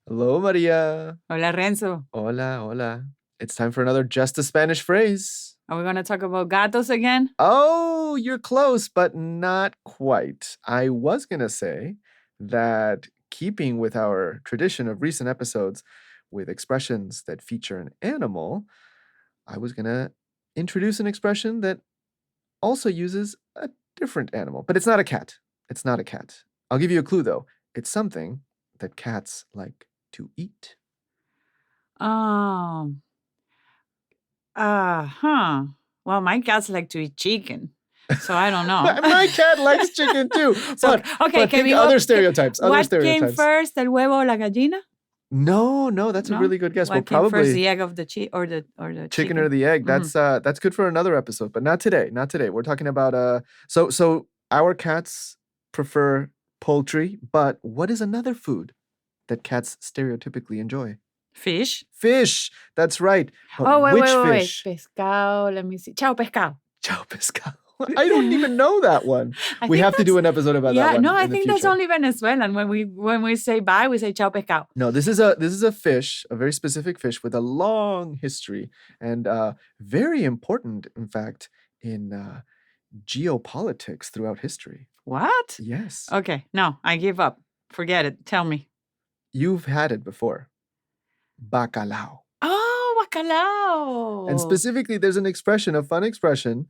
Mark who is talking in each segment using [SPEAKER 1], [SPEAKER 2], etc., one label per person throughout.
[SPEAKER 1] Hello, Maria.
[SPEAKER 2] Hola, Renzo.
[SPEAKER 1] Hola, hola. It's time for another Just a Spanish Phrase.
[SPEAKER 2] Are we going to talk about gatos again?
[SPEAKER 1] Oh, you're close, but not quite. I was going to say that keeping with our tradition of recent episodes with expressions that feature an animal, I was going to introduce an expression that also uses a different animal, but it's not a cat. It's not a cat. I'll give you a clue, though. It's something that cats like to eat.
[SPEAKER 2] Um, Well, my cats like to eat chicken, so I don't know.
[SPEAKER 1] My cat likes chicken too.
[SPEAKER 2] So,
[SPEAKER 1] but think other stereotypes.
[SPEAKER 2] What came first, el huevo o la gallina?
[SPEAKER 1] No, that's a
[SPEAKER 2] No?
[SPEAKER 1] really good guess.
[SPEAKER 2] What came first, the egg of the or the
[SPEAKER 1] chicken or the egg. That's good for another episode, but not today. Not today. We're talking about so our cats prefer poultry, but what is another food that cats stereotypically enjoy?
[SPEAKER 2] Fish.
[SPEAKER 1] Fish. That's right. But
[SPEAKER 2] Wait,
[SPEAKER 1] which
[SPEAKER 2] wait.
[SPEAKER 1] fish?
[SPEAKER 2] Pescado. Let me see. Chao pescado.
[SPEAKER 1] Chao pescado. I don't even know that one. We have to do an episode about that one.
[SPEAKER 2] No, I think that's only Venezuelan. When we say bye, we say chao pescado.
[SPEAKER 1] No, this is a fish, a very specific fish with a long history and very important, in fact, in geopolitics throughout history.
[SPEAKER 2] What?
[SPEAKER 1] Yes.
[SPEAKER 2] Okay, no, I give up. Forget it. Tell me.
[SPEAKER 1] You've had it before. Bacalao.
[SPEAKER 2] Oh, bacalao.
[SPEAKER 1] And specifically, there's a fun expression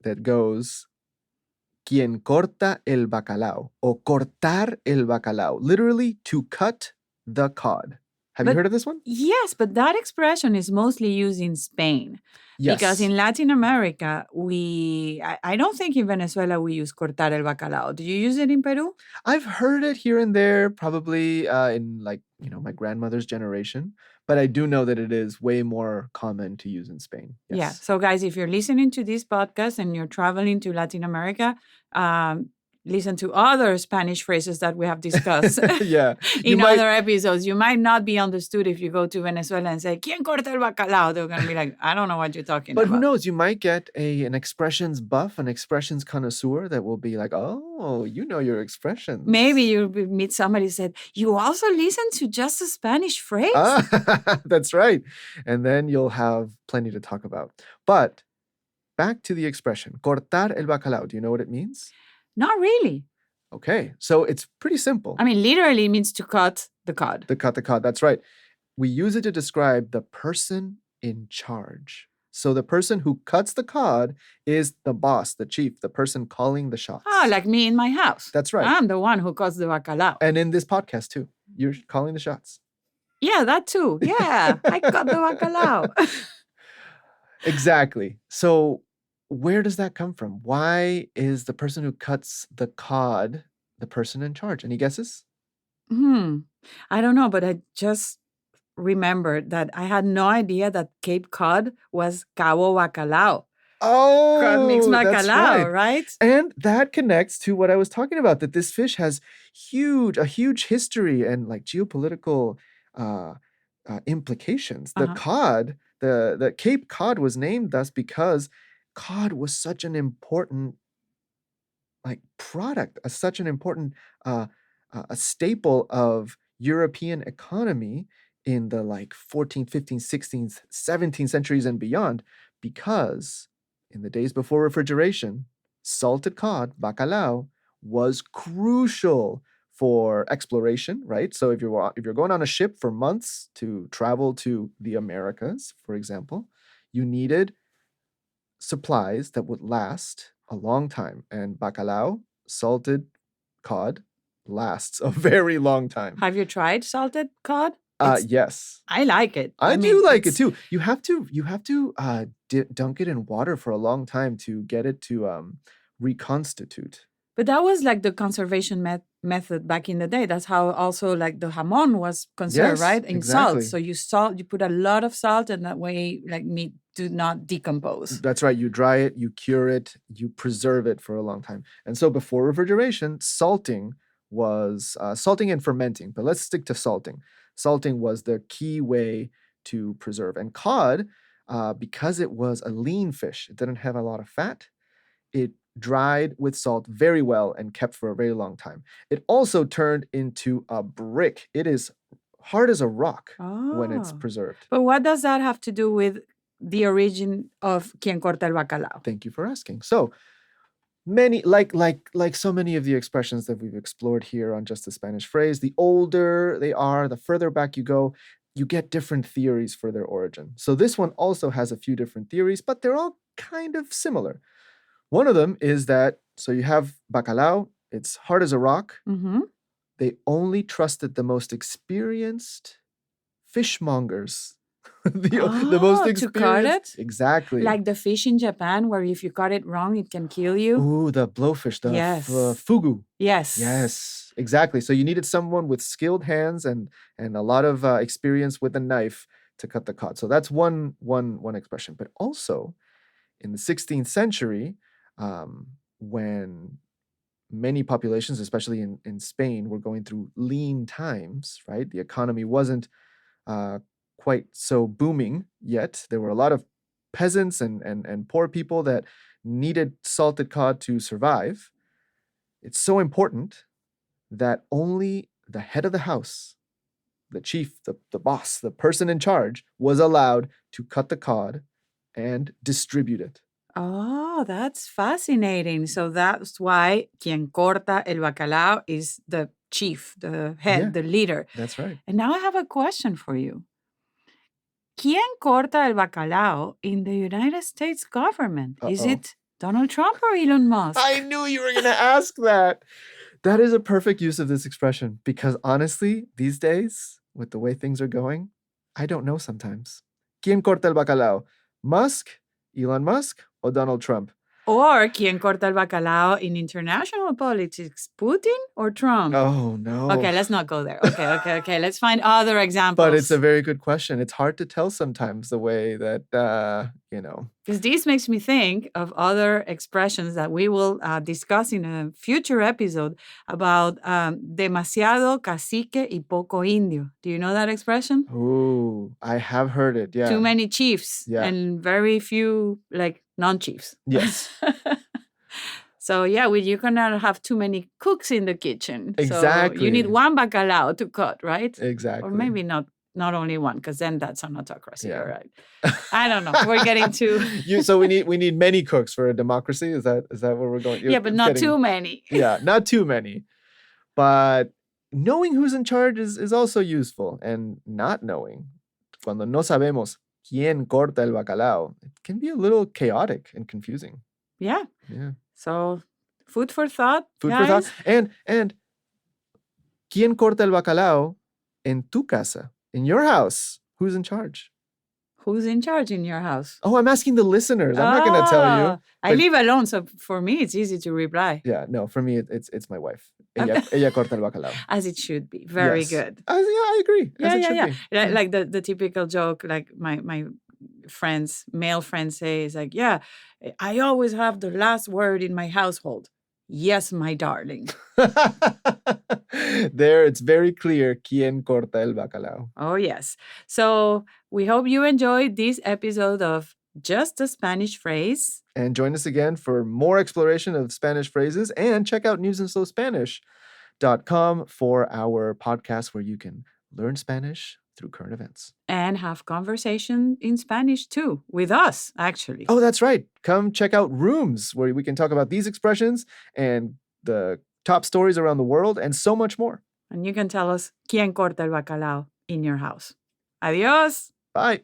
[SPEAKER 1] that goes, quien corta el bacalao, o cortar el bacalao, literally to cut the cod. Have you heard of this one?
[SPEAKER 2] Yes, but that expression is mostly used in Spain.
[SPEAKER 1] Yes.
[SPEAKER 2] Because in Latin America, I don't think in Venezuela we use cortar el bacalao. Do you use it in Peru?
[SPEAKER 1] I've heard it here and there, probably in my grandmother's generation, but I do know that it is way more common to use in Spain. Yes.
[SPEAKER 2] Yeah. So guys, if you're listening to this podcast and you're traveling to Latin America, listen to other Spanish phrases that we have discussed in other episodes. You might not be understood if you go to Venezuela and say, ¿Quién corta el bacalao? They're going to be like, I don't know what you're talking about.
[SPEAKER 1] But who knows? You might get an expressions buff, an expressions connoisseur that will be like, oh, you know your expressions.
[SPEAKER 2] Maybe you'll meet somebody who said, you also listen to Just a Spanish Phrase?
[SPEAKER 1] That's right. And then you'll have plenty to talk about. But back to the expression, cortar el bacalao. Do you know what it means?
[SPEAKER 2] Not really.
[SPEAKER 1] Okay, so it's pretty simple.
[SPEAKER 2] I mean, literally it means to cut the cod.
[SPEAKER 1] To cut the cod, that's right. We use it to describe the person in charge. So the person who cuts the cod is the boss, the chief, the person calling the shots.
[SPEAKER 2] Oh, like me in my house.
[SPEAKER 1] That's right.
[SPEAKER 2] I'm the one who cuts the bacalao.
[SPEAKER 1] And in this podcast too, you're calling the shots.
[SPEAKER 2] Yeah, that too. Yeah, I cut the bacalao.
[SPEAKER 1] Exactly. So where does that come from? Why is the person who cuts the cod the person in charge? Any guesses?
[SPEAKER 2] I don't know, but I just remembered that I had no idea that Cape Cod was Cabo Bacalao.
[SPEAKER 1] Oh,
[SPEAKER 2] Cod mixed bacalao, right?
[SPEAKER 1] And that connects to what I was talking about, that this fish has a huge history and like geopolitical implications. The cod, the Cape Cod was named thus because cod was such an important product, such an important a staple of European economy in the 14th, 15th, 16th, 17th centuries and beyond, because in the days before refrigeration, salted cod, bacalao, was crucial for exploration, right? So if you're going on a ship for months to travel to the Americas, for example, you needed supplies that would last a long time. And bacalao, salted cod, lasts a very long time.
[SPEAKER 2] Have you tried salted cod?
[SPEAKER 1] Yes.
[SPEAKER 2] I like it.
[SPEAKER 1] I do like it too. You have to dunk it in water for a long time to get it to reconstitute.
[SPEAKER 2] But that was like the conservation method back in the day. That's how also like the jamon was conserved, right? In
[SPEAKER 1] exactly.
[SPEAKER 2] salt. So you put a lot of salt, and that way like meat do not decompose.
[SPEAKER 1] That's right. You dry it, you cure it, you preserve it for a long time. And so before refrigeration, salting and fermenting. But let's stick to salting. Salting was the key way to preserve. And cod, because it was a lean fish, it didn't have a lot of fat, it dried with salt very well and kept for a very long time. It also turned into a brick. It is hard as a rock when it's preserved.
[SPEAKER 2] But what does that have to do with the origin of quien corta el bacalao?
[SPEAKER 1] Thank you for asking. So many, like so many of the expressions that we've explored here on Just a Spanish Phrase, the older they are, the further back you go, you get different theories for their origin. So this one also has a few different theories, but they're all kind of similar. One of them is that, so you have bacalao, it's hard as a rock.
[SPEAKER 2] Mm-hmm.
[SPEAKER 1] They only trusted the most experienced fishmongers. the most experienced.
[SPEAKER 2] To cut it?
[SPEAKER 1] Exactly.
[SPEAKER 2] Like the fish in Japan, where if you cut it wrong, it can kill you.
[SPEAKER 1] Ooh, the blowfish, the fugu.
[SPEAKER 2] Yes.
[SPEAKER 1] Yes, exactly. So you needed someone with skilled hands and a lot of experience with a knife to cut the cod. So that's one expression. But also in the 16th century, when many populations, especially in Spain, were going through lean times, right? The economy wasn't quite so booming yet. There were a lot of peasants and poor people that needed salted cod to survive. It's so important that only the head of the house, the chief, the boss, the person in charge, was allowed to cut the cod and distribute it.
[SPEAKER 2] Oh, that's fascinating. So that's why quien corta el bacalao is the chief, the head, the leader.
[SPEAKER 1] That's right.
[SPEAKER 2] And now I have a question for you. ¿Quién corta el bacalao in the United States government? Is it Donald Trump or Elon Musk?
[SPEAKER 1] I knew you were going to ask that. That is a perfect use of this expression because honestly, these days, with the way things are going, I don't know sometimes. ¿Quién corta el bacalao? Musk, Elon Musk, or Donald Trump?
[SPEAKER 2] Or quien corta el bacalao in international politics, Putin or Trump?
[SPEAKER 1] Oh, no.
[SPEAKER 2] Okay, let's not go there. Okay. Let's find other examples.
[SPEAKER 1] But it's a very good question. It's hard to tell sometimes the way that,
[SPEAKER 2] Because this makes me think of other expressions that we will discuss in a future episode about demasiado cacique y poco indio. Do you know that expression?
[SPEAKER 1] Ooh, I have heard it, yeah.
[SPEAKER 2] Too many chiefs and very few, non-chiefs.
[SPEAKER 1] Yes.
[SPEAKER 2] So, you cannot have too many cooks in the kitchen.
[SPEAKER 1] Exactly.
[SPEAKER 2] So you need one bacalao to cut, right?
[SPEAKER 1] Exactly.
[SPEAKER 2] Or maybe not only one, because then that's an autocracy, right? I don't know. We're getting too...
[SPEAKER 1] So we need many cooks for a democracy? Is that where we're going?
[SPEAKER 2] Yeah, but not too many.
[SPEAKER 1] Yeah, not too many. But knowing who's in charge is also useful. And not knowing, cuando no sabemos quién corta el bacalao, it can be a little chaotic and confusing.
[SPEAKER 2] Yeah.
[SPEAKER 1] Yeah.
[SPEAKER 2] So, food for thought,
[SPEAKER 1] Food for thought. And ¿quién corta el bacalao en tu casa? In your house, who's in charge?
[SPEAKER 2] Who's in charge in your house?
[SPEAKER 1] Oh, I'm asking the listeners. I'm not going to tell you.
[SPEAKER 2] I live alone, so for me, it's easy to reply.
[SPEAKER 1] Yeah, no, for me, it's my wife. Ella corta el bacalao.
[SPEAKER 2] As it should be. Very good.
[SPEAKER 1] Yeah, I agree. As it should be.
[SPEAKER 2] Like the typical joke, like my male friends say, is like, yeah, I always have the last word in my household. Yes, my darling.
[SPEAKER 1] There, it's very clear quién corta el bacalao.
[SPEAKER 2] Oh, yes. So we hope you enjoyed this episode of Just a Spanish Phrase.
[SPEAKER 1] And join us again for more exploration of Spanish phrases and check out newsandslowspanish.com for our podcast where you can learn Spanish through current events.
[SPEAKER 2] And have conversation in Spanish too, with us, actually.
[SPEAKER 1] Oh, that's right. Come check out Rooms, where we can talk about these expressions and the top stories around the world and so much more.
[SPEAKER 2] And you can tell us quién corta el bacalao in your house. Adiós.
[SPEAKER 1] Bye.